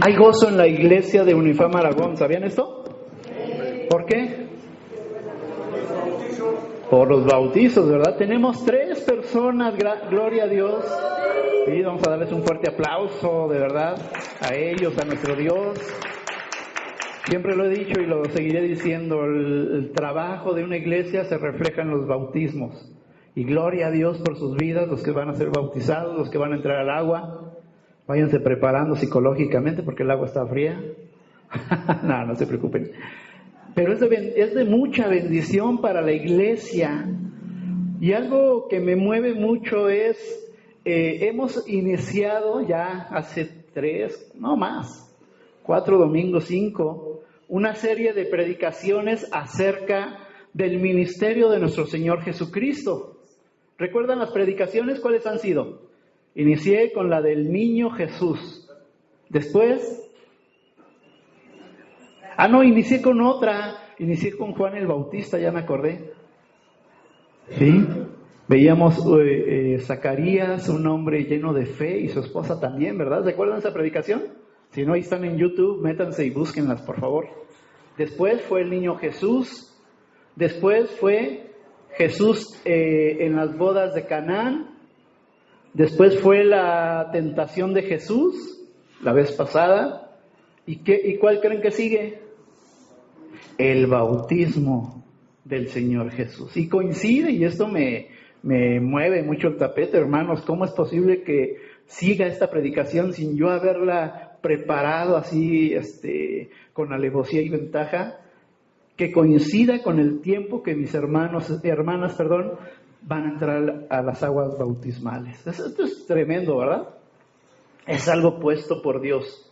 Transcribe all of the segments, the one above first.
Hay gozo en la iglesia de Unifam Aragón. ¿Sabían esto? ¿Por qué? Por los bautizos, ¿verdad? Tenemos 3 personas, gloria a Dios. Y vamos a darles un fuerte aplauso, de verdad, a ellos, a nuestro Dios. Siempre lo he dicho y lo seguiré diciendo, el trabajo de una iglesia se refleja en los bautismos. Y gloria a Dios por sus vidas, los que van a ser bautizados, los que van a entrar al agua. Váyanse preparando psicológicamente porque el agua está fría. No se preocupen. Pero es de mucha bendición para la iglesia. Y algo que me mueve mucho es, hemos iniciado ya hace 3, no más, 4 domingos, 5, una serie de predicaciones acerca del ministerio de nuestro Señor Jesucristo. ¿Recuerdan las predicaciones? ¿Cuáles han sido? Inicié con la del niño Jesús. Después... inicié con otra. Inicié con Juan el Bautista, ya me acordé. ¿Sí? Veíamos Zacarías, un hombre lleno de fe, y su esposa también, ¿verdad? ¿Recuerdan esa predicación? Si no, ahí están en YouTube, métanse y búsquenlas, por favor. Después fue el niño Jesús. Después fue Jesús en las bodas de Canaán. Después fue la tentación de Jesús, la vez pasada. ¿Y cuál creen que sigue? El bautismo del Señor Jesús. Y coincide, y esto me mueve mucho el tapete, hermanos. ¿Cómo es posible que siga esta predicación sin yo haberla preparado así, con alevosía y ventaja? Que coincida con el tiempo que mis hermanas, van a entrar a las aguas bautismales. Esto es tremendo, ¿verdad? Es algo puesto por Dios.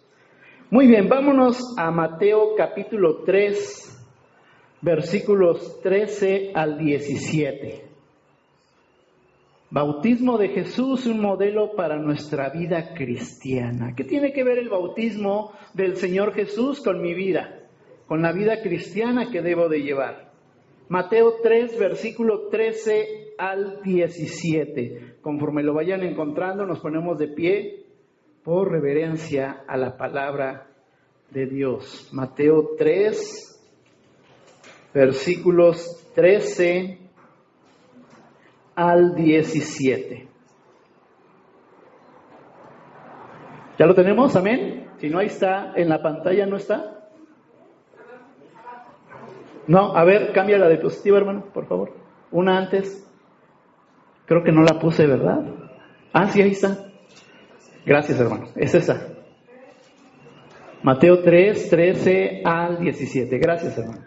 Muy bien, vámonos a Mateo capítulo 3, versículos 13 al 17. Bautismo de Jesús, un modelo para nuestra vida cristiana. ¿Qué tiene que ver el bautismo del Señor Jesús con mi vida? Con la vida cristiana que debo de llevar. Mateo 3, versículo 13 al 17. Conforme lo vayan encontrando, nos ponemos de pie por reverencia a la palabra de Dios. Mateo 3, versículos 13 al 17. ¿Ya lo tenemos? Amén. Si no, ahí está, en la pantalla, ¿no está? No, a ver, cambia la diapositiva, hermano, por favor. Una antes. Creo que no la puse, ¿verdad? Sí, ahí está. Gracias, hermano. Es esa. Mateo 3, 13 al 17. Gracias, hermano.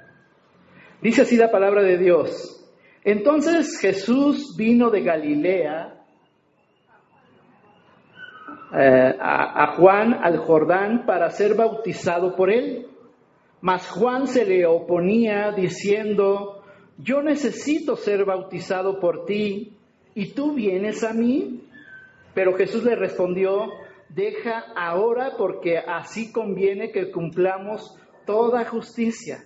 Dice así la palabra de Dios. Entonces Jesús vino de Galilea a Juan al Jordán para ser bautizado por él. Mas Juan se le oponía diciendo: yo necesito ser bautizado por ti, ¿y tú vienes a mí? Pero Jesús le respondió: deja ahora, porque así conviene que cumplamos toda justicia.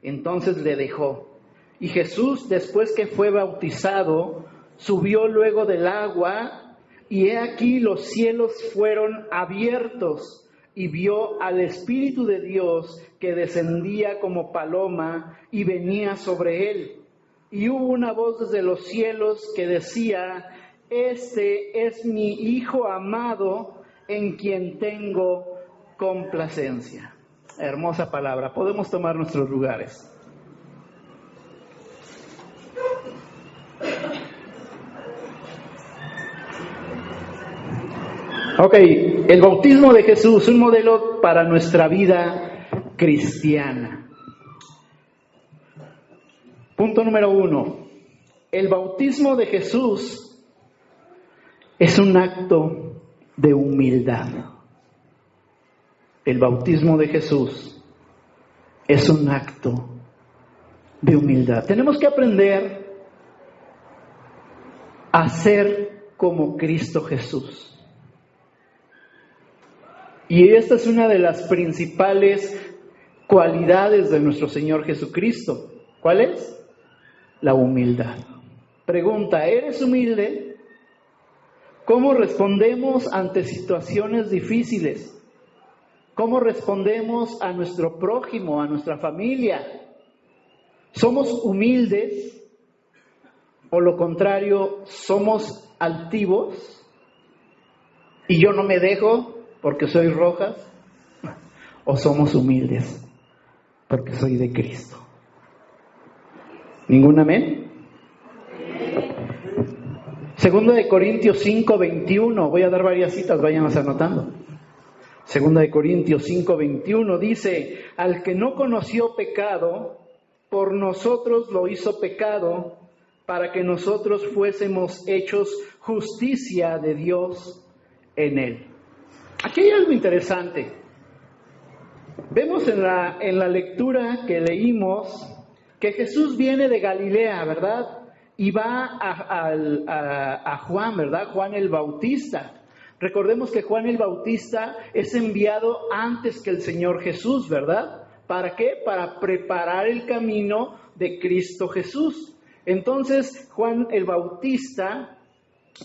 Entonces le dejó. Y Jesús, después que fue bautizado, subió luego del agua, y he aquí los cielos fueron abiertos, y vio al Espíritu de Dios que descendía como paloma y venía sobre él. Y hubo una voz desde los cielos que decía: este es mi Hijo amado, en quien tengo complacencia. Hermosa palabra. Podemos tomar nuestros lugares. Ok, el bautismo de Jesús, un modelo para nuestra vida cristiana. Punto número 1. El bautismo de Jesús es un acto de humildad. El bautismo de Jesús es un acto de humildad. Tenemos que aprender a ser como Cristo Jesús. Y esta es una de las principales cualidades de nuestro Señor Jesucristo. ¿Cuál es? La humildad. Pregunta: ¿eres humilde? ¿Cómo respondemos ante situaciones difíciles? ¿Cómo respondemos a nuestro prójimo, a nuestra familia? ¿Somos humildes? ¿O lo contrario, somos altivos? ¿Y yo no me dejo porque soy Rojas? ¿O somos humildes porque soy de Cristo? ¿Ningún amén? Segunda de Corintios 5:21, voy a dar varias citas, váyanos anotando. Segunda de Corintios 5:21 dice, al que no conoció pecado, por nosotros lo hizo pecado, para que nosotros fuésemos hechos justicia de Dios en él. Aquí hay algo interesante. Vemos en la lectura que leímos que Jesús viene de Galilea, ¿verdad? Y va a Juan, ¿verdad? Juan el Bautista. Recordemos que Juan el Bautista es enviado antes que el Señor Jesús, ¿verdad? ¿Para qué? Para preparar el camino de Cristo Jesús. Entonces, Juan el Bautista,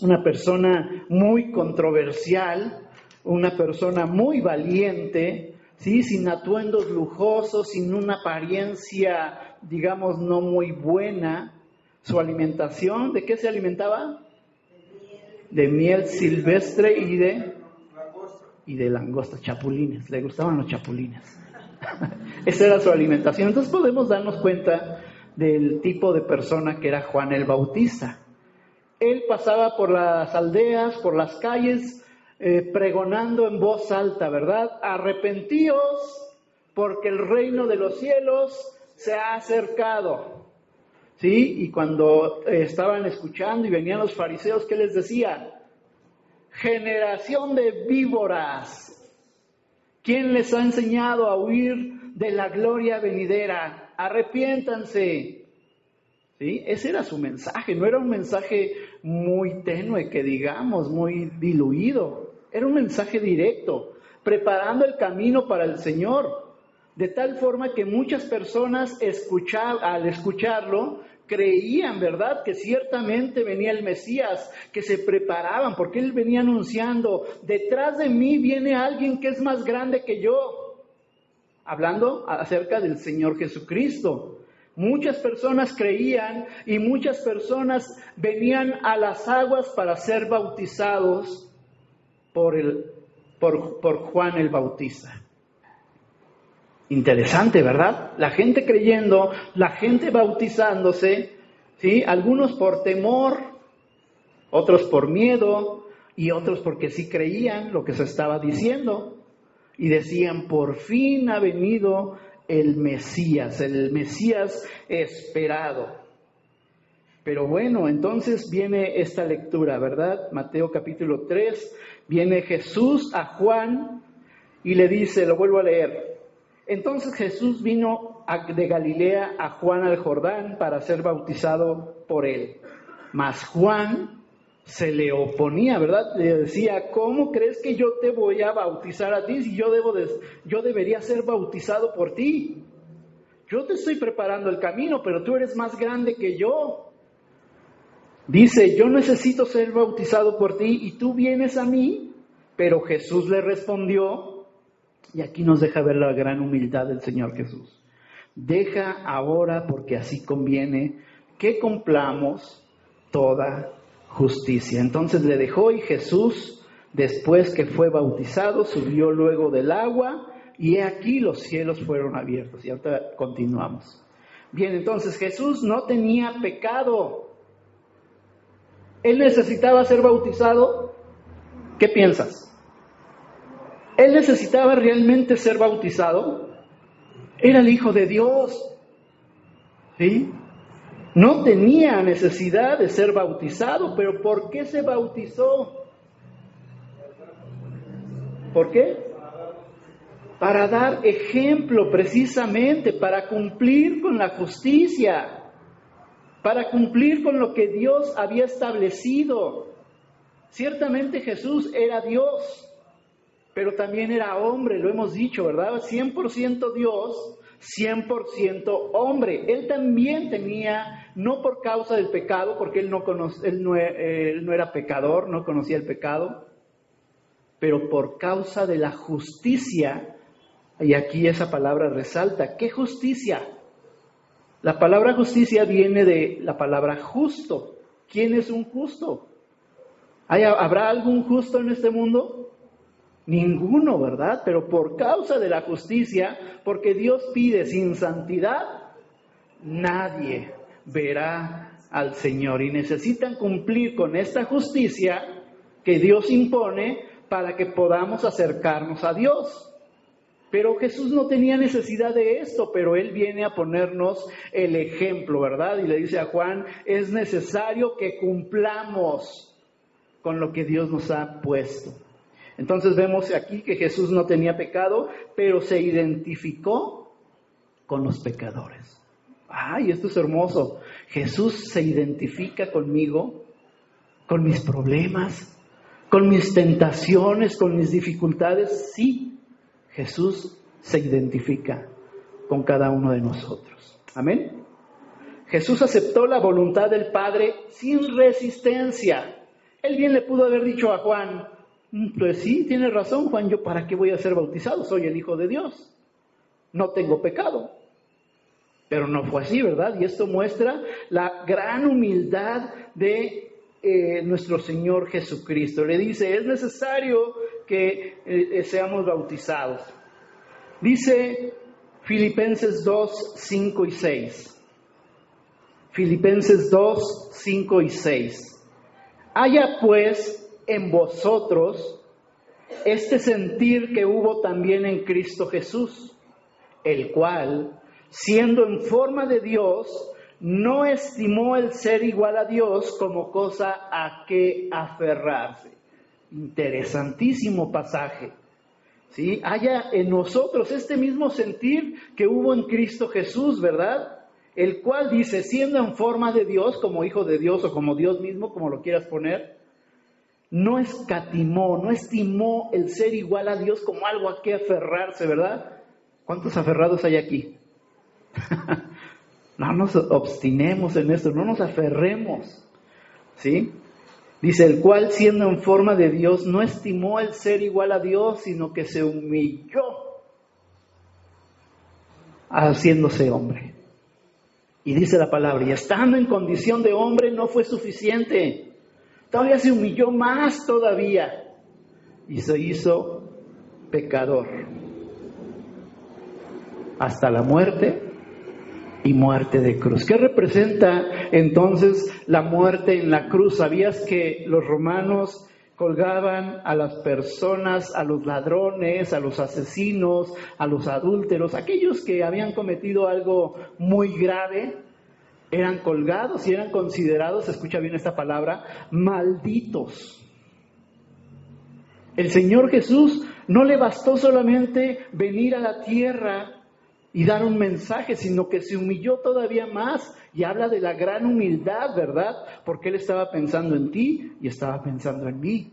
una persona muy controversial, una persona muy valiente, ¿sí? Sin atuendos lujosos, sin una apariencia, digamos, no muy buena. Su alimentación, ¿de qué se alimentaba? De miel silvestre y de langosta, chapulines. Le gustaban los chapulines. Esa era su alimentación. Entonces podemos darnos cuenta del tipo de persona que era Juan el Bautista. Él pasaba por las aldeas, por las calles, pregonando en voz alta, ¿verdad? Arrepentíos, porque el reino de los cielos se ha acercado. ¿Sí? Y cuando estaban escuchando y venían los fariseos, ¿qué les decía? Generación de víboras. ¿Quién les ha enseñado a huir de la gloria venidera? Arrepiéntanse. ¿Sí? Ese era su mensaje, no era un mensaje muy tenue, que digamos, muy diluido. Era un mensaje directo, preparando el camino para el Señor. De tal forma que muchas personas al escucharlo creían, ¿verdad?, que ciertamente venía el Mesías, que se preparaban, porque él venía anunciando, detrás de mí viene alguien que es más grande que yo, hablando acerca del Señor Jesucristo. Muchas personas creían y muchas personas venían a las aguas para ser bautizados por Juan el Bautista. Interesante, ¿verdad? La gente creyendo, la gente bautizándose, ¿sí? Algunos por temor, otros por miedo y otros porque sí creían lo que se estaba diciendo. Y decían, por fin ha venido el Mesías esperado. Pero bueno, entonces viene esta lectura, ¿verdad? Mateo capítulo 3, viene Jesús a Juan y le dice, lo vuelvo a leer. Entonces Jesús vino de Galilea a Juan al Jordán para ser bautizado por él. Mas Juan se le oponía, ¿verdad? Le decía, ¿cómo crees que yo te voy a bautizar a ti si yo debería ser bautizado por ti? Yo te estoy preparando el camino, pero tú eres más grande que yo. Dice, yo necesito ser bautizado por ti y tú vienes a mí. Pero Jesús le respondió, y aquí nos deja ver la gran humildad del Señor Jesús. Deja ahora, porque así conviene, que cumplamos toda justicia. Entonces le dejó y Jesús, después que fue bautizado, subió luego del agua y he aquí los cielos fueron abiertos. Y ahora continuamos. Bien, entonces Jesús no tenía pecado. ¿Él necesitaba ser bautizado? ¿Qué piensas? ¿Él necesitaba realmente ser bautizado? Era el Hijo de Dios, ¿sí? No tenía necesidad de ser bautizado, pero ¿por qué se bautizó? ¿Por qué? Para dar ejemplo, precisamente, para cumplir con la justicia, para cumplir con lo que Dios había establecido. Ciertamente Jesús era Dios, pero también era hombre, lo hemos dicho, ¿verdad? 100% Dios, 100% hombre. Él también tenía, no por causa del pecado, porque él no era pecador, no conocía el pecado, pero por causa de la justicia Y aquí esa palabra resalta. ¿Qué justicia? La palabra justicia viene de la palabra justo. ¿Quién es un justo? ¿Habrá algún justo en este mundo? Ninguno, ¿verdad? Pero por causa de la justicia, porque Dios pide sin santidad, nadie verá al Señor. Y necesitan cumplir con esta justicia que Dios impone para que podamos acercarnos a Dios. Pero Jesús no tenía necesidad de esto, pero Él viene a ponernos el ejemplo, ¿verdad? Y le dice a Juan, es necesario que cumplamos con lo que Dios nos ha puesto. Entonces vemos aquí que Jesús no tenía pecado, pero se identificó con los pecadores. ¡Ay, esto es hermoso! Jesús se identifica conmigo, con mis problemas, con mis tentaciones, con mis dificultades. Sí, Jesús se identifica con cada uno de nosotros. Amén. Jesús aceptó la voluntad del Padre sin resistencia. Él bien le pudo haber dicho a Juan, pues sí, tienes razón, Juan, ¿yo para qué voy a ser bautizado? Soy el Hijo de Dios, no tengo pecado. Pero no fue así, ¿verdad? Y esto muestra la gran humildad de nuestro Señor Jesucristo. Le dice, es necesario que seamos bautizados. Dice Filipenses 2, 5 y 6. Filipenses 2, 5 y 6. Haya pues en vosotros este sentir que hubo también en Cristo Jesús, el cual, siendo en forma de Dios, no estimó el ser igual a Dios como cosa a que aferrarse. Interesantísimo pasaje. ¿Sí? Haya en nosotros este mismo sentir que hubo en Cristo Jesús, ¿verdad? El cual dice, siendo en forma de Dios, como hijo de Dios o como Dios mismo, como lo quieras poner, no escatimó, no estimó el ser igual a Dios como algo a que aferrarse, ¿verdad? ¿Cuántos aferrados hay aquí? No nos obstinemos en esto, no nos aferremos, ¿sí? Dice, el cual siendo en forma de Dios, no estimó el ser igual a Dios, sino que se humilló, haciéndose hombre. Y dice la palabra, y estando en condición de hombre no fue suficiente, todavía se humilló más todavía, y se hizo pecador, hasta la muerte y muerte de cruz. ¿Qué representa entonces la muerte en la cruz? ¿Sabías que los romanos colgaban a las personas, a los ladrones, a los asesinos, a los adúlteros, aquellos que habían cometido algo muy grave? Eran colgados y eran considerados, escucha bien esta palabra, malditos. El Señor Jesús no le bastó solamente venir a la tierra y dar un mensaje, sino que se humilló todavía más, y habla de la gran humildad, ¿verdad? Porque Él estaba pensando en ti y estaba pensando en mí.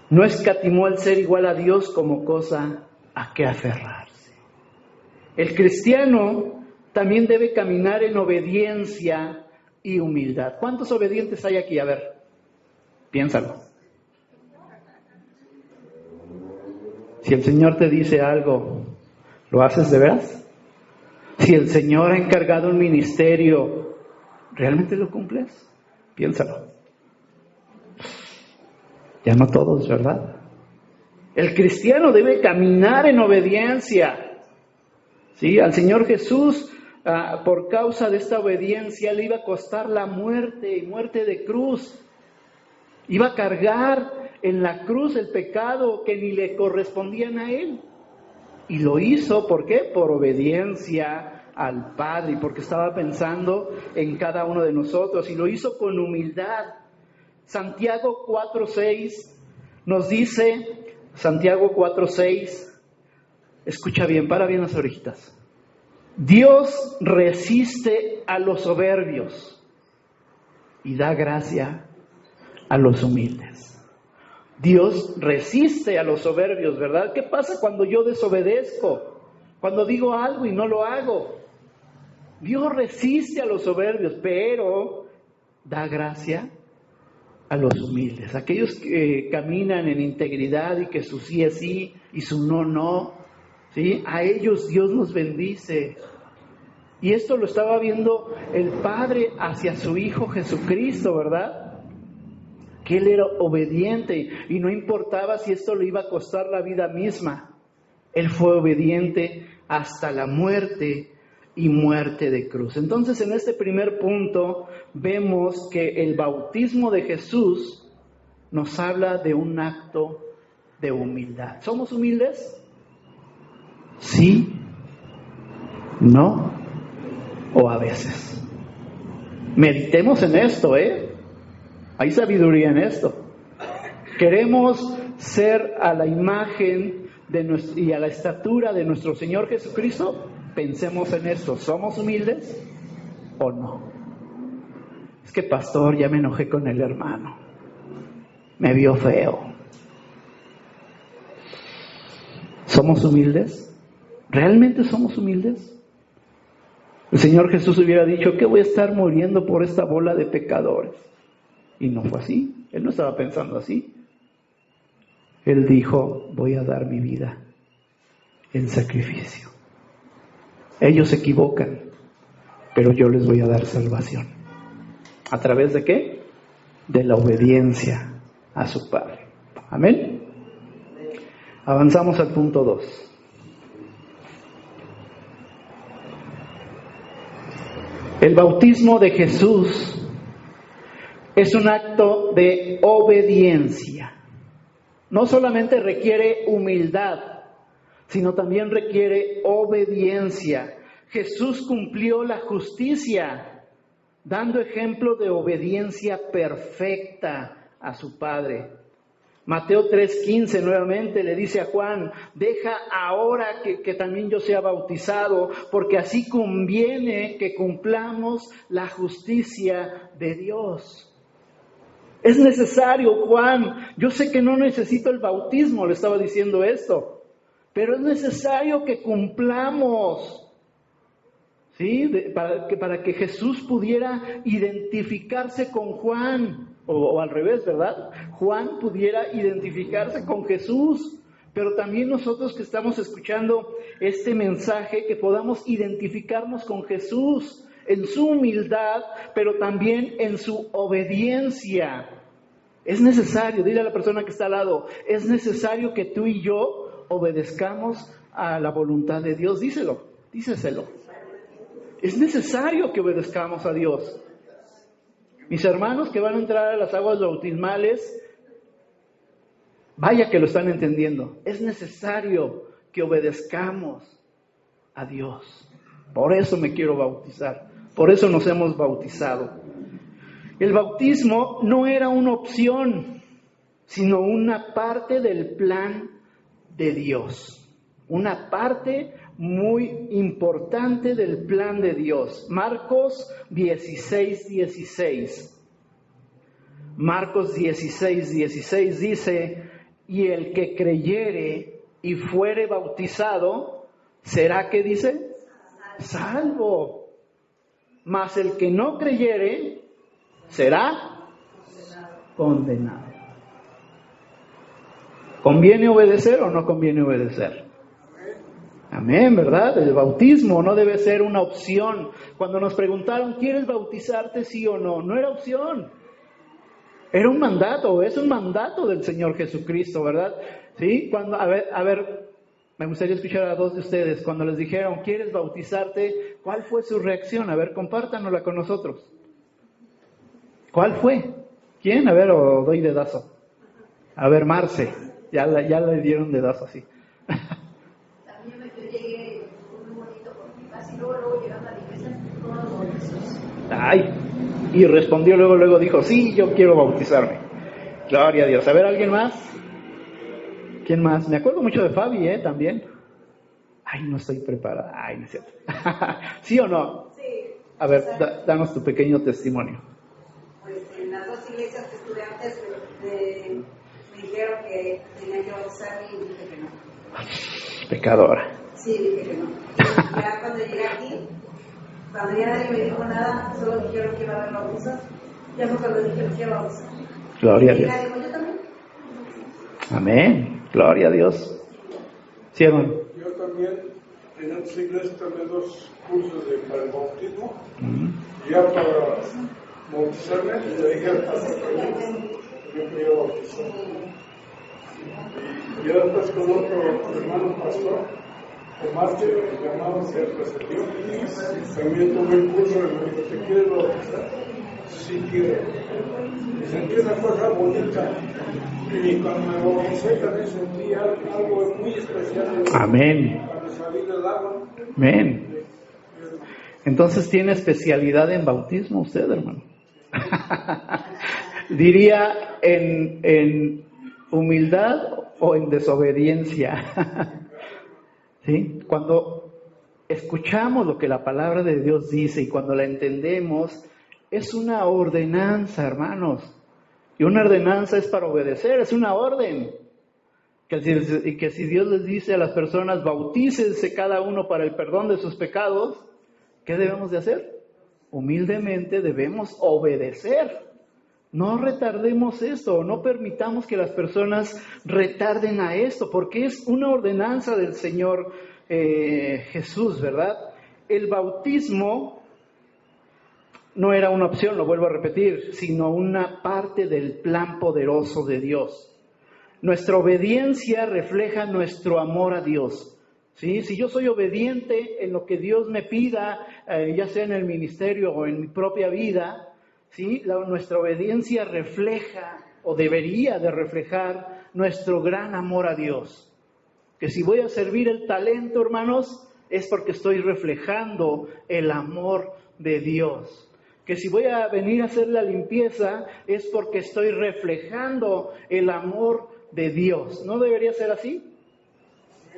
No escatimó el ser igual a Dios como cosa a que aferrarse. El cristiano también debe caminar en obediencia y humildad. ¿Cuántos obedientes hay aquí? A ver, piénsalo. Si el Señor te dice algo, ¿lo haces de veras? Si el Señor ha encargado un ministerio, ¿realmente lo cumples? Piénsalo. Ya no todos, ¿verdad? El cristiano debe caminar en obediencia. ¿Sí? Al Señor Jesús, por causa de esta obediencia, le iba a costar la muerte, y muerte de cruz. Iba a cargar en la cruz el pecado que ni le correspondían a Él. Y lo hizo, ¿por qué? Por obediencia al Padre, y porque estaba pensando en cada uno de nosotros, y lo hizo con humildad. Santiago 4:6 nos dice, Santiago 4:6, escucha bien, para bien las orejitas. Dios resiste a los soberbios y da gracia a los humildes. Dios resiste a los soberbios, ¿verdad? ¿Qué pasa cuando yo desobedezco? Cuando digo algo y no lo hago. Dios resiste a los soberbios, pero da gracia a los humildes, aquellos que caminan en integridad y que su sí es sí y su no, no, ¿sí? A ellos Dios los bendice. Y esto lo estaba viendo el Padre hacia su Hijo Jesucristo, ¿verdad? Que Él era obediente y no importaba si esto le iba a costar la vida misma. Él fue obediente hasta la muerte y muerte de cruz. Entonces, en este primer punto vemos que el bautismo de Jesús nos habla de un acto de humildad. ¿Somos humildes? Sí, no, o a veces. Meditemos en esto, Hay sabiduría en esto. Queremos ser a la imagen y a la estatura de nuestro Señor Jesucristo. Pensemos en esto, ¿somos humildes o no? Es que pastor, ya me enojé con el hermano, me vio feo. ¿Somos humildes? ¿Realmente somos humildes? El Señor Jesús hubiera dicho que voy a estar muriendo por esta bola de pecadores, y no fue así. Él no estaba pensando así. Él dijo, voy a dar mi vida en sacrificio. Ellos se equivocan, pero yo les voy a dar salvación. ¿A través de qué? De la obediencia a su Padre. Amén. Avanzamos al punto 2. El bautismo de Jesús es un acto de obediencia. No solamente requiere humildad, sino también requiere obediencia. Jesús cumplió la justicia, dando ejemplo de obediencia perfecta a su Padre. Mateo 3:15 nuevamente le dice a Juan, deja ahora que también yo sea bautizado, porque así conviene que cumplamos la justicia de Dios. Es necesario, Juan, yo sé que no necesito el bautismo, le estaba diciendo esto, pero es necesario que cumplamos, ¿sí? Para que Jesús pudiera identificarse con Juan, o al revés, ¿verdad? Juan pudiera identificarse con Jesús, pero también nosotros que estamos escuchando este mensaje, que podamos identificarnos con Jesús en su humildad, pero también en su obediencia. Es necesario, dile a la persona que está al lado, es necesario que tú y yo obedezcamos a la voluntad de Dios. Díselo. Es necesario que obedezcamos a Dios. Mis hermanos que van a entrar a las aguas bautismales, vaya que lo están entendiendo. Es necesario que obedezcamos a Dios. Por eso me quiero bautizar. Por eso nos hemos bautizado. El bautismo no era una opción, sino una parte del plan de Dios. Una parte muy importante del plan de Dios. Marcos 16:16. Marcos 16:16 dice, y el que creyere y fuere bautizado, ¿será qué dice? Salvo. Mas el que no creyere, será condenado. ¿Conviene obedecer o no conviene obedecer? Amén, ¿verdad? El bautismo no debe ser una opción. Cuando nos preguntaron, ¿quieres bautizarte sí o no? No era opción. Era un mandato, es un mandato del Señor Jesucristo, ¿verdad? ¿Sí? A ver, me gustaría escuchar a dos de ustedes. Cuando les dijeron, ¿quieres bautizarte? ¿Cuál fue su reacción? A ver, compártanosla con nosotros. ¿Cuál fue? ¿Quién? A ver, o doy dedazo. A ver, Marce. Ya le dieron dedazo así. También yo llegué muy bonito porque casi luego llegando a la iglesia, todos los bautizos. Ay, y respondió luego dijo, sí, yo quiero bautizarme. Gloria a Dios. A ver, ¿alguien más? ¿Quién más? Me acuerdo mucho de Fabi, también. Ay, no estoy preparada. Ay, no es cierto. ¿Sí o no? Sí. A ver, danos tu pequeño testimonio. Pues en las dos iglesias que estuve antes me dijeron que tenía que bautizarme y dije que no. Pecadora. Sí, dije que no. Ya cuando llegué aquí, cuando ya nadie me dijo nada, solo dijeron que iba a haber bautizos, ya fue cuando dije que iba a bautizar. Gloria a Y Dios. la digo, yo también. Amén. Gloria a Dios. Sí, hermano. Yo también en otras iglesias tomé 2 cursos para el bautismo. Ya para bautizarme, le dije al pastor que yo quería bautizar. Y ya después con otro hermano pastor, Omar, que llamamos que presentió, también tomé el curso y me dijo, ¿te quieres bautizar? Sí quiero. Y sentí una cosa bonita. Y cuando me bauticé también sentí algo muy especial. Amén. Cuando salí del agua. Amén. Entonces tiene especialidad en bautismo usted, hermano. Diría en humildad o en desobediencia. ¿Sí? Cuando escuchamos lo que la palabra de Dios dice y cuando la entendemos, es una ordenanza, hermanos. Y una ordenanza es para obedecer, es una orden. Y que si Dios les dice a las personas, bautícense cada uno para el perdón de sus pecados, ¿qué debemos de hacer? Humildemente debemos obedecer. No retardemos esto, no permitamos que las personas retarden a esto, porque es una ordenanza del Señor Jesús, ¿verdad? El bautismo no era una opción, lo vuelvo a repetir, sino una parte del plan poderoso de Dios. Nuestra obediencia refleja nuestro amor a Dios. ¿Sí? Si yo soy obediente en lo que Dios me pida, ya sea en el ministerio o en mi propia vida, ¿sí? Nuestra obediencia refleja o debería de reflejar nuestro gran amor a Dios. Que si voy a servir el talento, hermanos, es porque estoy reflejando el amor de Dios. Que si voy a venir a hacer la limpieza, es porque estoy reflejando el amor de Dios. ¿No debería ser así?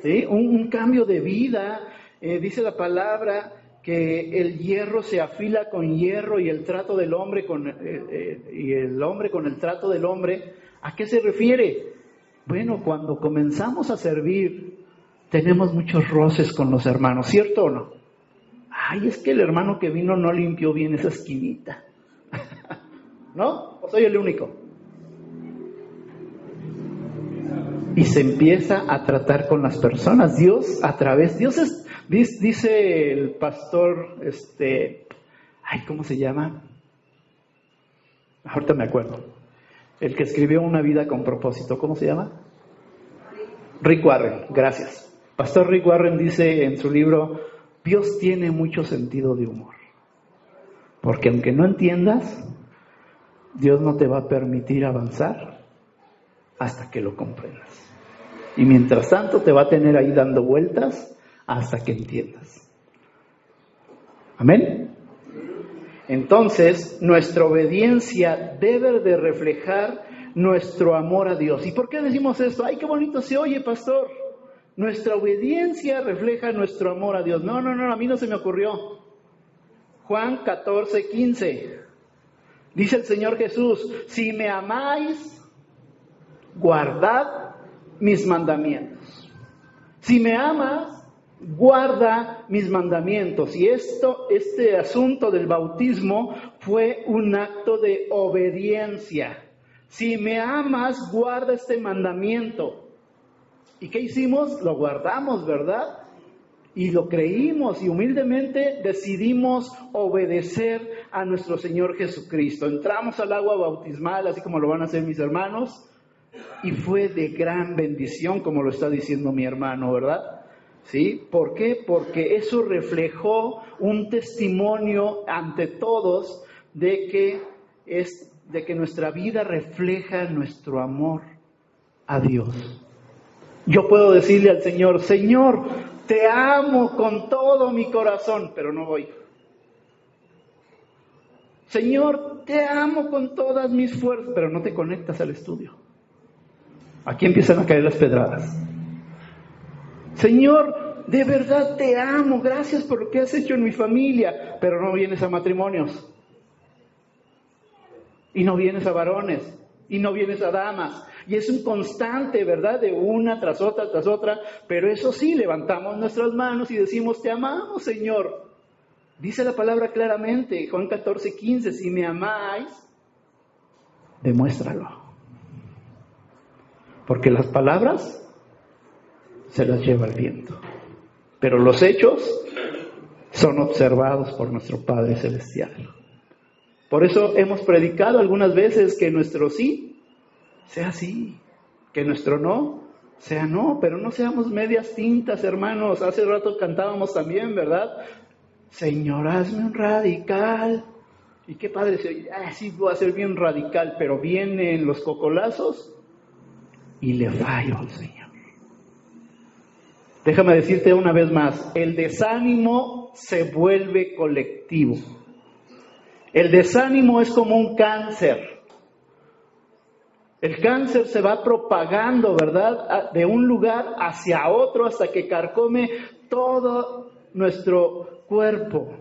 ¿Sí? Un cambio de vida. Dice la palabra que el hierro se afila con hierro y el trato del hombre y el hombre con el trato del hombre. ¿A qué se refiere? Bueno, cuando comenzamos a servir, tenemos muchos roces con los hermanos, ¿cierto o no? Ay, es que el hermano que vino no limpió bien esa esquinita. ¿No? ¿O soy el único? Y se empieza a tratar con las personas. Dios dice el pastor, ¿cómo se llama? Ahorita me acuerdo. El que escribió Una vida con propósito, ¿cómo se llama? Rick Warren, gracias. Pastor Rick Warren dice en su libro, Dios tiene mucho sentido de humor. Porque aunque no entiendas, Dios no te va a permitir avanzar hasta que lo comprendas. Y mientras tanto te va a tener ahí dando vueltas hasta que entiendas. ¿Amén? Entonces, nuestra obediencia debe de reflejar nuestro amor a Dios. ¿Y por qué decimos esto? ¡Ay, qué bonito se oye, pastor! Nuestra obediencia refleja nuestro amor a Dios. No, a mí no se me ocurrió. Juan 14:15. Dice el Señor Jesús, si me amáis, guardad mis mandamientos. Si me amas, guarda mis mandamientos. Y este asunto del bautismo fue un acto de obediencia. Si me amas, guarda este mandamiento. ¿Y qué hicimos? Lo guardamos, ¿verdad? Y lo creímos y humildemente decidimos obedecer a nuestro Señor Jesucristo. Entramos al agua bautismal, así como lo van a hacer mis hermanos, y fue de gran bendición, como lo está diciendo mi hermano, ¿verdad? ¿Sí? ¿Por qué? Porque eso reflejó un testimonio ante todos de que nuestra vida refleja nuestro amor a Dios. Yo puedo decirle al Señor, Señor, te amo con todo mi corazón, pero no voy. Señor, te amo con todas mis fuerzas, pero no te conectas al estudio. Aquí empiezan a caer las pedradas. Señor, de verdad te amo, gracias por lo que has hecho en mi familia, pero no vienes a matrimonios. Y no vienes a varones, y no vienes a damas. Y es un constante, ¿verdad? De una tras otra, pero eso sí, levantamos nuestras manos y decimos, te amamos, Señor. Dice la palabra claramente, Juan 14:15, si me amáis, demuéstralo. Porque las palabras se las lleva el viento, pero los hechos son observados por nuestro Padre Celestial. Por eso hemos predicado algunas veces que nuestro sí sea sí, que nuestro no sea no, pero no seamos medias tintas, hermanos. Hace rato cantábamos también, ¿verdad? Señor, hazme un radical. Y qué padre, sí voy a ser bien radical, pero vienen los cocolazos y le fallo al Señor. Déjame decirte una vez más, el desánimo se vuelve colectivo. El desánimo es como un cáncer. El cáncer se va propagando, ¿verdad?, de un lugar hacia otro hasta que carcome todo nuestro cuerpo.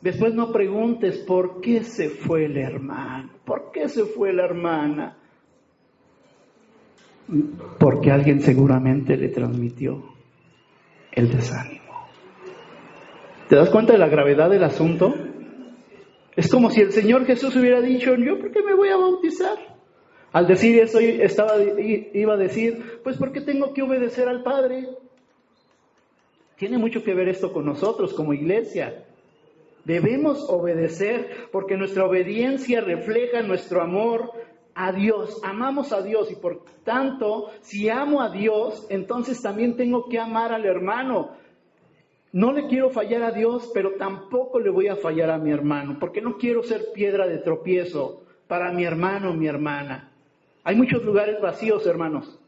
Después no preguntes por qué se fue el hermano, por qué se fue la hermana. Porque alguien seguramente le transmitió el desánimo. ¿Te das cuenta de la gravedad del asunto? Es como si el Señor Jesús hubiera dicho, ¿yo por qué me voy a bautizar? Al decir eso iba a decir, pues porque tengo que obedecer al Padre. Tiene mucho que ver esto con nosotros como iglesia. Debemos obedecer porque nuestra obediencia refleja nuestro amor a Dios. Amamos a Dios y por tanto, si amo a Dios, entonces también tengo que amar al hermano. No le quiero fallar a Dios, pero tampoco le voy a fallar a mi hermano, porque no quiero ser piedra de tropiezo para mi hermano o mi hermana. Hay muchos lugares vacíos, hermanos.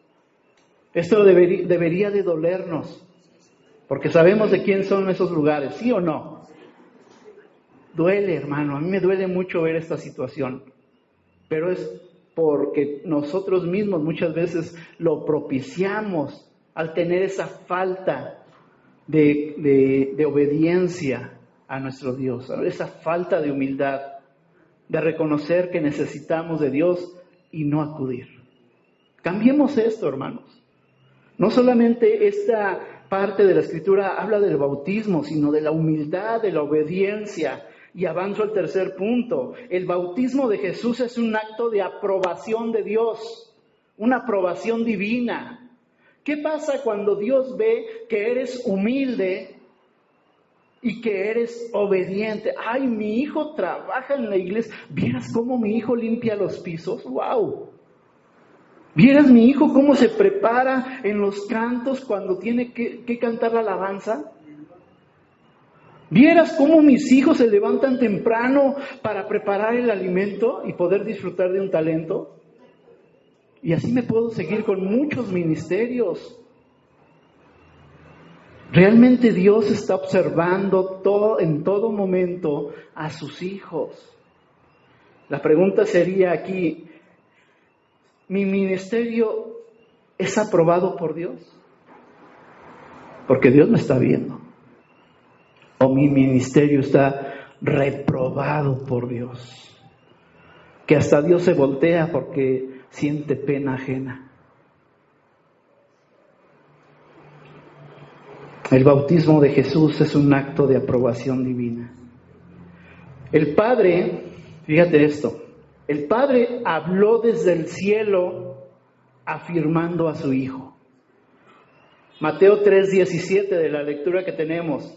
Esto debería de dolernos, porque sabemos de quién son esos lugares, ¿sí o no? Duele, hermano, a mí me duele mucho ver esta situación, pero es porque nosotros mismos muchas veces lo propiciamos al tener esa falta de obediencia a nuestro Dios, esa falta de humildad, de reconocer que necesitamos de Dios y no acudir. Cambiemos esto, hermanos. No solamente esta parte de la Escritura habla del bautismo, sino de la humildad, de la obediencia. Y avanzo al tercer punto. El bautismo de Jesús es un acto de aprobación de Dios, una aprobación divina. ¿Qué pasa cuando Dios ve que eres humilde y que eres obediente? Ay, mi hijo trabaja en la iglesia. ¿Vieras cómo mi hijo limpia los pisos? ¡Wow! ¿Vieras mi hijo cómo se prepara en los cantos cuando tiene que cantar la alabanza? ¿Vieras cómo mis hijos se levantan temprano para preparar el alimento y poder disfrutar de un talento? Y así me puedo seguir con muchos ministerios. Realmente Dios está observando en todo momento a sus hijos. La pregunta sería aquí, ¿mi ministerio es aprobado por Dios? Porque Dios me está viendo. ¿O mi ministerio está reprobado por Dios? Que hasta Dios se voltea porque siente pena ajena. El bautismo de Jesús es un acto de aprobación divina. El Padre, fíjate esto, el Padre habló desde el cielo afirmando a su Hijo. Mateo 3:17 de la lectura que tenemos.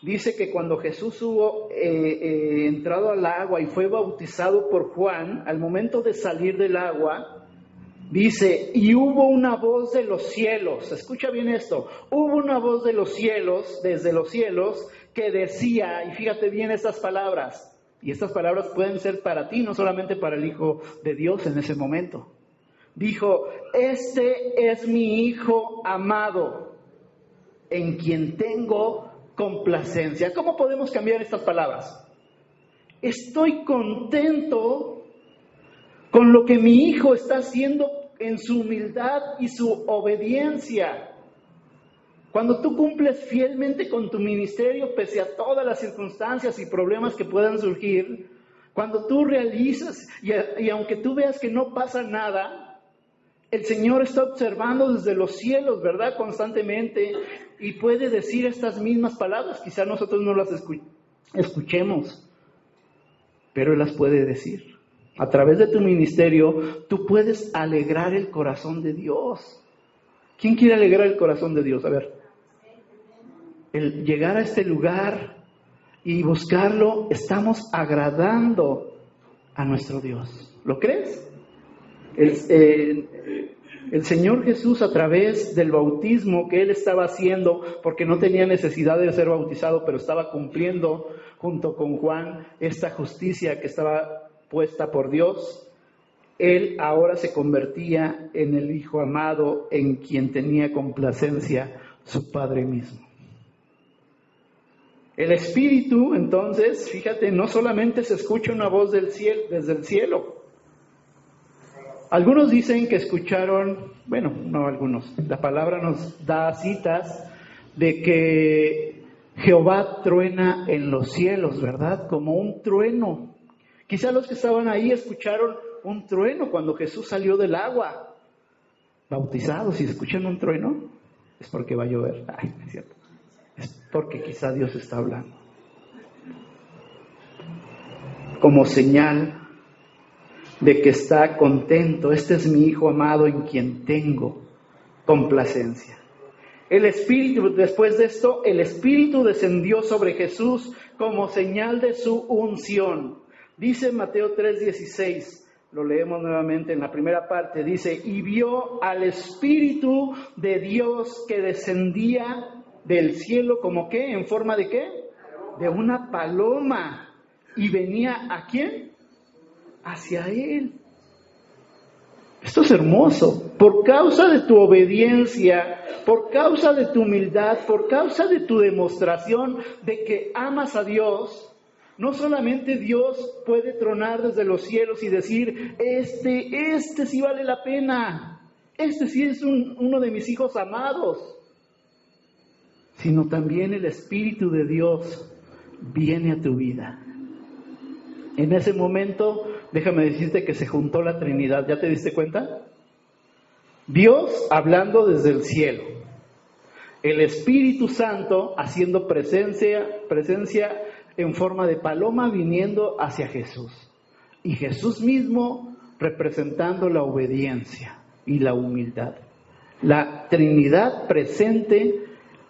Dice que cuando Jesús hubo entrado al agua y fue bautizado por Juan, al momento de salir del agua, dice, y hubo una voz de los cielos, escucha bien esto, hubo una voz de los cielos, desde los cielos, que decía, y fíjate bien estas palabras, y estas palabras pueden ser para ti, no solamente para el Hijo de Dios en ese momento. Dijo, este es mi Hijo amado, en quien tengo complacencia. ¿Cómo podemos cambiar estas palabras? Estoy contento con lo que mi hijo está haciendo en su humildad y su obediencia. Cuando tú cumples fielmente con tu ministerio, pese a todas las circunstancias y problemas que puedan surgir, cuando tú realizas y aunque tú veas que no pasa nada, el Señor está observando desde los cielos, ¿verdad? Constantemente, y puede decir estas mismas palabras. Quizá nosotros no las escuchemos, pero Él las puede decir. A través de tu ministerio, tú puedes alegrar el corazón de Dios. ¿Quién quiere alegrar el corazón de Dios? A ver, el llegar a este lugar y buscarlo, estamos agradando a nuestro Dios. ¿Lo crees? El Señor Jesús, a través del bautismo que Él estaba haciendo, porque no tenía necesidad de ser bautizado, pero estaba cumpliendo junto con Juan esta justicia que estaba puesta por Dios, Él ahora se convertía en el Hijo amado, en quien tenía complacencia su Padre mismo. El Espíritu, entonces, fíjate, no solamente se escucha una voz del cielo, desde el cielo. Algunos dicen que escucharon, bueno, no algunos, la palabra nos da citas de que Jehová truena en los cielos, ¿verdad? Como un trueno. Quizá los que estaban ahí escucharon un trueno cuando Jesús salió del agua. Bautizados, si escuchan un trueno, es porque va a llover. Ay, es cierto. Es porque quizá Dios está hablando. Como señal de que está contento. Este es mi Hijo amado en quien tengo complacencia. El Espíritu, después de esto, el Espíritu descendió sobre Jesús como señal de su unción. Dice Mateo 3:16, lo leemos nuevamente en la primera parte, dice, y vio al Espíritu de Dios que descendía del cielo, ¿como qué? ¿En forma de qué? De una paloma. ¿Y venía a quién? Hacia Él. Esto es hermoso. Por causa de tu obediencia, por causa de tu humildad, por causa de tu demostración de que amas a Dios, no solamente Dios puede tronar desde los cielos y decir, este sí vale la pena, este sí es uno de mis hijos amados, sino también el Espíritu de Dios viene a tu vida. En ese momento, déjame decirte que se juntó la Trinidad. ¿Ya te diste cuenta? Dios hablando desde el cielo, el Espíritu Santo haciendo presencia en forma de paloma viniendo hacia Jesús, y Jesús mismo representando la obediencia y la humildad. La Trinidad presente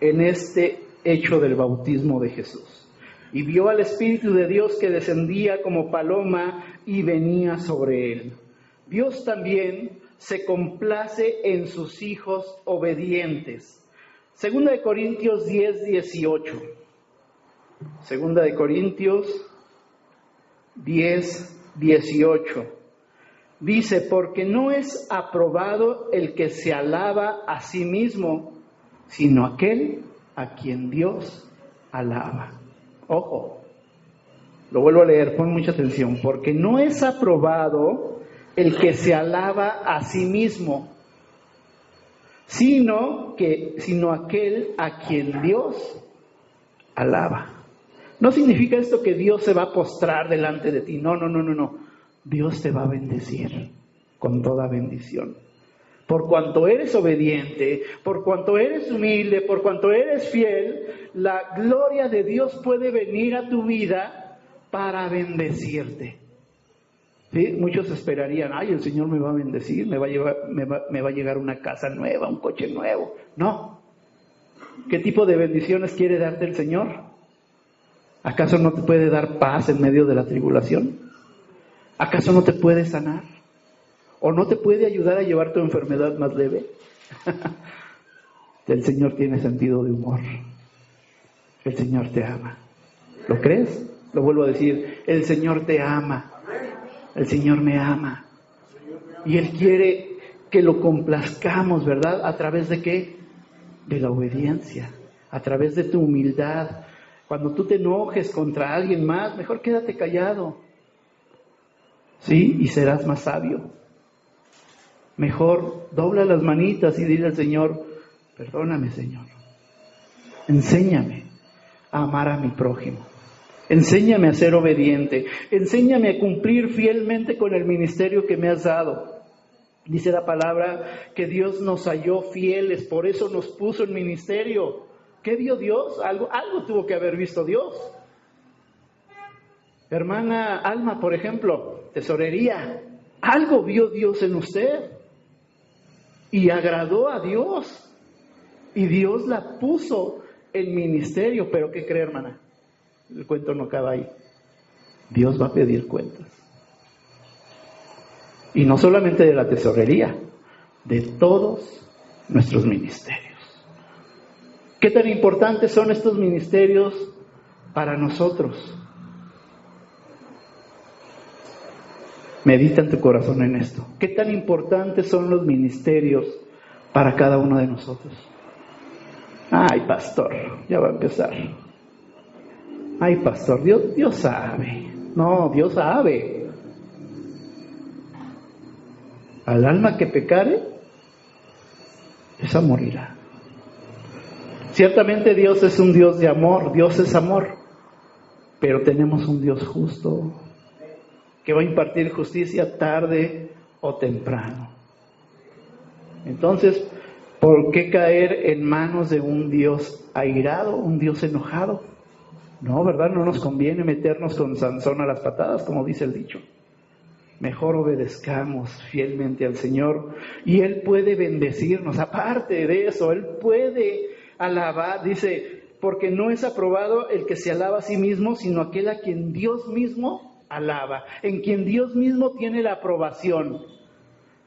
en este hecho del bautismo de Jesús. Y vio al Espíritu de Dios que descendía como paloma y venía sobre él. Dios también se complace en sus hijos obedientes. Segunda de Corintios 10:18. Segunda de Corintios 10:18. Dice, porque no es aprobado el que se alaba a sí mismo, sino aquel a quien Dios alaba. Ojo, lo vuelvo a leer, pon mucha atención, porque no es aprobado el que se alaba a sí mismo, sino aquel a quien Dios alaba. No significa esto que Dios se va a postrar delante de ti, no. Dios te va a bendecir con toda bendición. Por cuanto eres obediente, por cuanto eres humilde, por cuanto eres fiel, la gloria de Dios puede venir a tu vida para bendecirte. ¿Sí? Muchos esperarían, el Señor me va a bendecir, me va a llegar una casa nueva, un coche nuevo. No. ¿Qué tipo de bendiciones quiere darte el Señor? ¿Acaso no te puede dar paz en medio de la tribulación? ¿Acaso no te puede sanar? ¿O no te puede ayudar a llevar tu enfermedad más leve? El Señor tiene sentido de humor. El Señor te ama. ¿Lo crees? Lo vuelvo a decir. El Señor te ama. El Señor me ama. Y Él quiere que lo complazcamos, ¿verdad? ¿A través de qué? De la obediencia. A través de tu humildad. Cuando tú te enojes contra alguien más, mejor quédate callado. ¿Sí? Y serás más sabio. Mejor dobla las manitas y dile al Señor, perdóname, Señor. Enséñame a amar a mi prójimo. Enséñame a ser obediente. Enséñame a cumplir fielmente con el ministerio que me has dado. Dice la palabra que Dios nos halló fieles, por eso nos puso en ministerio. ¿Qué vio Dios? Algo tuvo que haber visto Dios. Hermana Alma, por ejemplo, tesorería. Algo vio Dios en usted y agradó a Dios. Y Dios la puso en ministerio. Pero ¿qué cree, hermana? El cuento no acaba ahí. Dios va a pedir cuentas. Y no solamente de la tesorería, de todos nuestros ministerios. ¿Qué tan importantes son estos ministerios para nosotros? Medita en tu corazón en esto. ¿Qué tan importantes son los ministerios para cada uno de nosotros? Ay, pastor, ya va a empezar. Ay, pastor, Dios sabe. No, Dios sabe. Al alma que pecare, esa morirá. Ciertamente Dios es un Dios de amor, Dios es amor, pero tenemos un Dios justo que va a impartir justicia tarde o temprano. Entonces, ¿por qué caer en manos de un Dios airado, un Dios enojado? No, ¿verdad? No nos conviene meternos con Sansón a las patadas, como dice el dicho. Mejor obedezcamos fielmente al Señor y Él puede bendecirnos. Aparte de eso, Él puede alabar, dice, porque no es aprobado el que se alaba a sí mismo, sino aquel a quien Dios mismo alaba, en quien Dios mismo tiene la aprobación.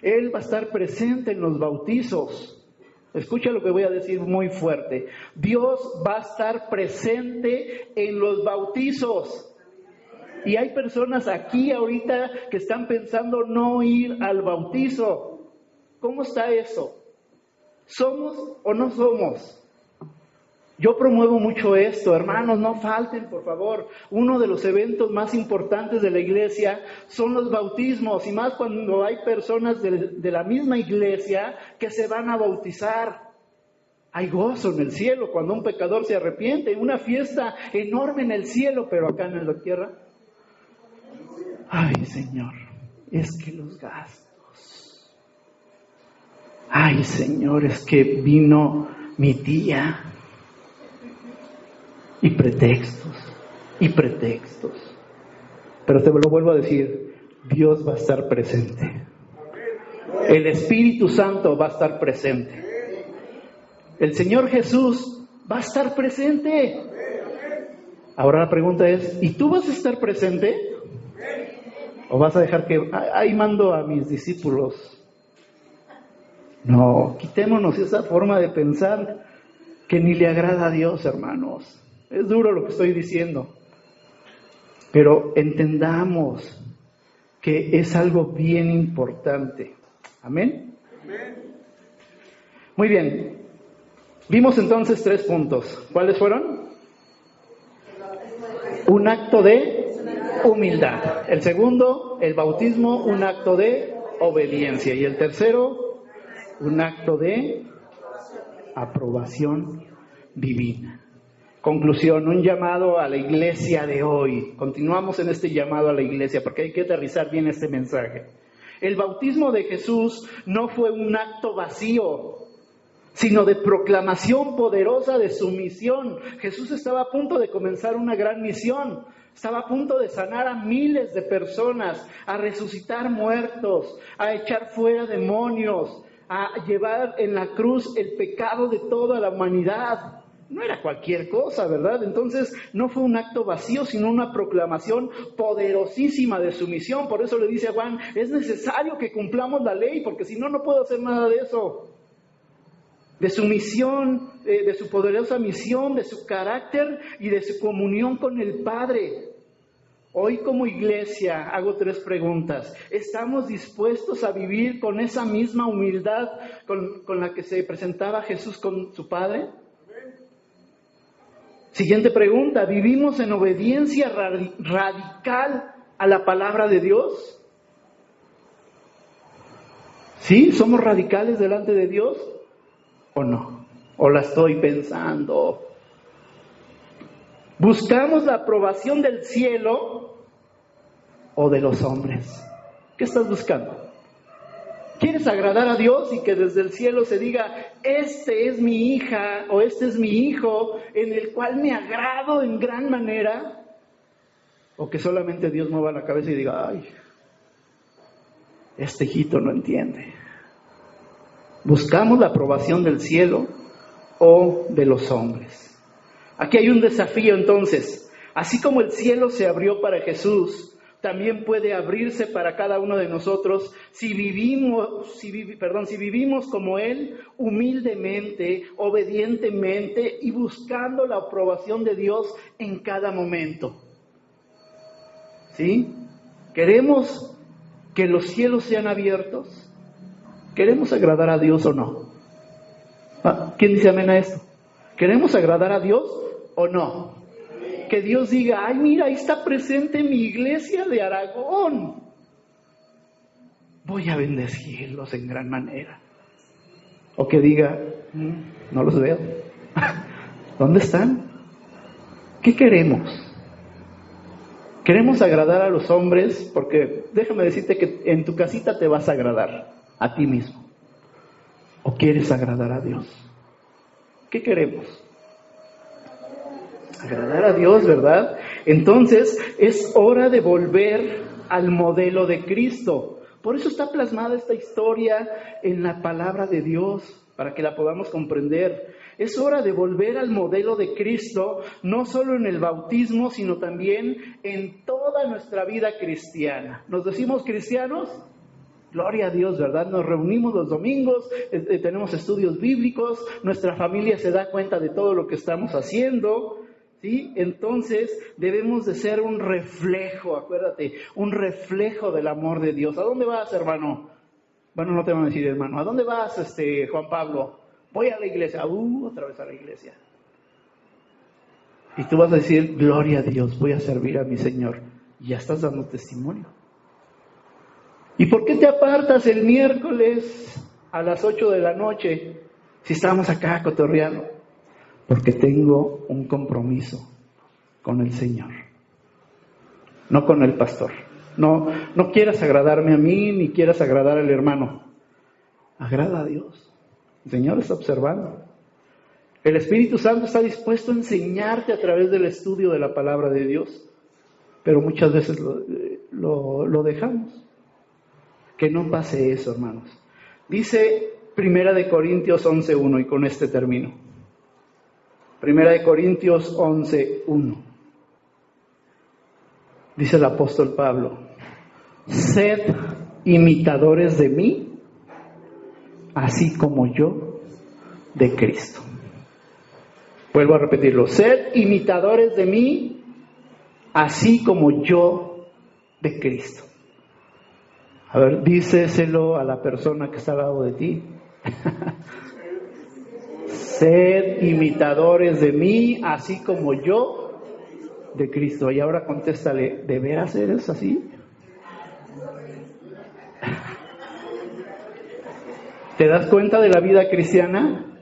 Él va a estar presente en los bautizos. Escucha lo que voy a decir muy fuerte. Dios va a estar presente en los bautizos. Y hay personas aquí ahorita que están pensando no ir al bautizo. ¿Cómo está eso? ¿Somos o no somos? Yo promuevo mucho esto, hermanos, no falten, por favor. Uno de los eventos más importantes de la iglesia son los bautismos, y más cuando hay personas de la misma iglesia que se van a bautizar. Hay gozo en el cielo cuando un pecador se arrepiente, una fiesta enorme en el cielo, pero acá en la tierra, ay, Señor, es que los gastos. Ay, Señor, es que vino mi tía. Y pretextos. Pero te lo vuelvo a decir, Dios va a estar presente. El Espíritu Santo va a estar presente. El Señor Jesús va a estar presente. Ahora la pregunta es, ¿y tú vas a estar presente? ¿O vas a dejar que ahí mando a mis discípulos? No, quitémonos esa forma de pensar que ni le agrada a Dios, hermanos. Es duro lo que estoy diciendo, pero entendamos que es algo bien importante. ¿Amén? Muy bien. Vimos entonces 3 puntos. ¿Cuáles fueron? Un acto de humildad. El segundo, el bautismo, un acto de obediencia. Y el tercero, un acto de aprobación divina. Conclusión, un llamado a la iglesia de hoy. Continuamos en este llamado a la iglesia porque hay que aterrizar bien este mensaje. El bautismo de Jesús no fue un acto vacío, sino de proclamación poderosa de su misión. Jesús estaba a punto de comenzar una gran misión. Estaba a punto de sanar a miles de personas, a resucitar muertos, a echar fuera demonios, a llevar en la cruz el pecado de toda la humanidad. No era cualquier cosa, ¿verdad? Entonces no fue un acto vacío, sino una proclamación poderosísima de su misión. Por eso le dice a Juan, es necesario que cumplamos la ley, porque si no, no puedo hacer nada de eso. De su misión, de su poderosa misión, de su carácter y de su comunión con el Padre. Hoy como iglesia hago 3 preguntas. ¿Estamos dispuestos a vivir con esa misma humildad con la que se presentaba Jesús con su Padre? Siguiente pregunta, ¿vivimos en obediencia radical a la palabra de Dios? ¿Sí? ¿Somos radicales delante de Dios o no? ¿O la estoy pensando? ¿Buscamos la aprobación del cielo o de los hombres? ¿Qué estás buscando? ¿Quieres agradar a Dios y que desde el cielo se diga, este es mi hija o este es mi hijo en el cual me agrado en gran manera? O que solamente Dios mueva la cabeza y diga, ay, este hijito no entiende. ¿Buscamos la aprobación del cielo o de los hombres? Aquí hay un desafío entonces. Así como el cielo se abrió para Jesús, también puede abrirse para cada uno de nosotros si vivimos como Él, humildemente, obedientemente y buscando la aprobación de Dios en cada momento. ¿Sí? ¿Queremos que los cielos sean abiertos? ¿Queremos agradar a Dios o no? ¿Quién dice amén a esto? ¿Queremos agradar a Dios o no? Que Dios diga, ay, mira, ahí está presente mi iglesia de Aragón. Voy a bendecirlos en gran manera. O que diga, no los veo. ¿Dónde están? ¿Qué queremos? ¿Queremos agradar a los hombres? Porque déjame decirte que en tu casita te vas a agradar a ti mismo. ¿O quieres agradar a Dios? ¿Qué queremos? Agradar a Dios, ¿verdad? Entonces es hora de volver al modelo de Cristo. Por eso está plasmada esta historia en la palabra de Dios, para que la podamos comprender. Es hora de volver al modelo de Cristo, no solo en el bautismo, sino también en toda nuestra vida cristiana. ¿Nos decimos cristianos? Gloria a Dios, ¿verdad? Nos reunimos los domingos, tenemos estudios bíblicos, nuestra familia se da cuenta de todo lo que estamos haciendo, ¿sí? Entonces debemos de ser un reflejo, acuérdate, un reflejo del amor de Dios. ¿A dónde vas, hermano? Bueno, no te van a decir, hermano. ¿A dónde vas, Juan Pablo? Voy a la iglesia. Otra vez a la iglesia. Y tú vas a decir, gloria a Dios, voy a servir a mi Señor. Y ya estás dando testimonio. ¿Y por qué te apartas el miércoles a las 8 de la noche si estamos acá cotorreando? Porque tengo un compromiso con el Señor, no con el pastor. No quieras agradarme a mí, ni quieras agradar al hermano. Agrada a Dios. El Señor está observando. El Espíritu Santo está dispuesto a enseñarte a través del estudio de la palabra de Dios, pero muchas veces lo dejamos. Que no pase eso, hermanos. Dice 1 Corintios 11:1, y con este termino. 1 Corintios 11:1. Dice el apóstol Pablo, sed imitadores de mí, así como yo de Cristo. Vuelvo a repetirlo, sed imitadores de mí, así como yo de Cristo. A ver, díceselo a la persona que está al lado de ti. Sed imitadores de mí, así como yo de Cristo. Y ahora contéstale, ¿de veras eres así? ¿Te das cuenta de la vida cristiana?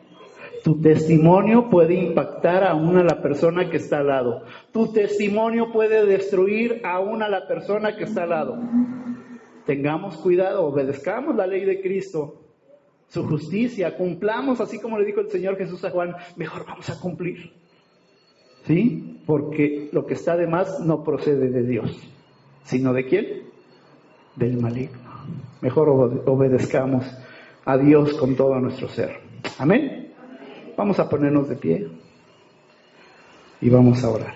Tu testimonio puede impactar aún a la persona que está al lado. Tu testimonio puede destruir aún a la persona que está al lado. Tengamos cuidado, obedezcamos la ley de Cristo, su justicia, cumplamos, así como le dijo el Señor Jesús a Juan, mejor vamos a cumplir. ¿Sí? Porque lo que está de más no procede de Dios, sino ¿de quién? Del maligno. Mejor obedezcamos a Dios con todo nuestro ser. Amén. Vamos a ponernos de pie y vamos a orar.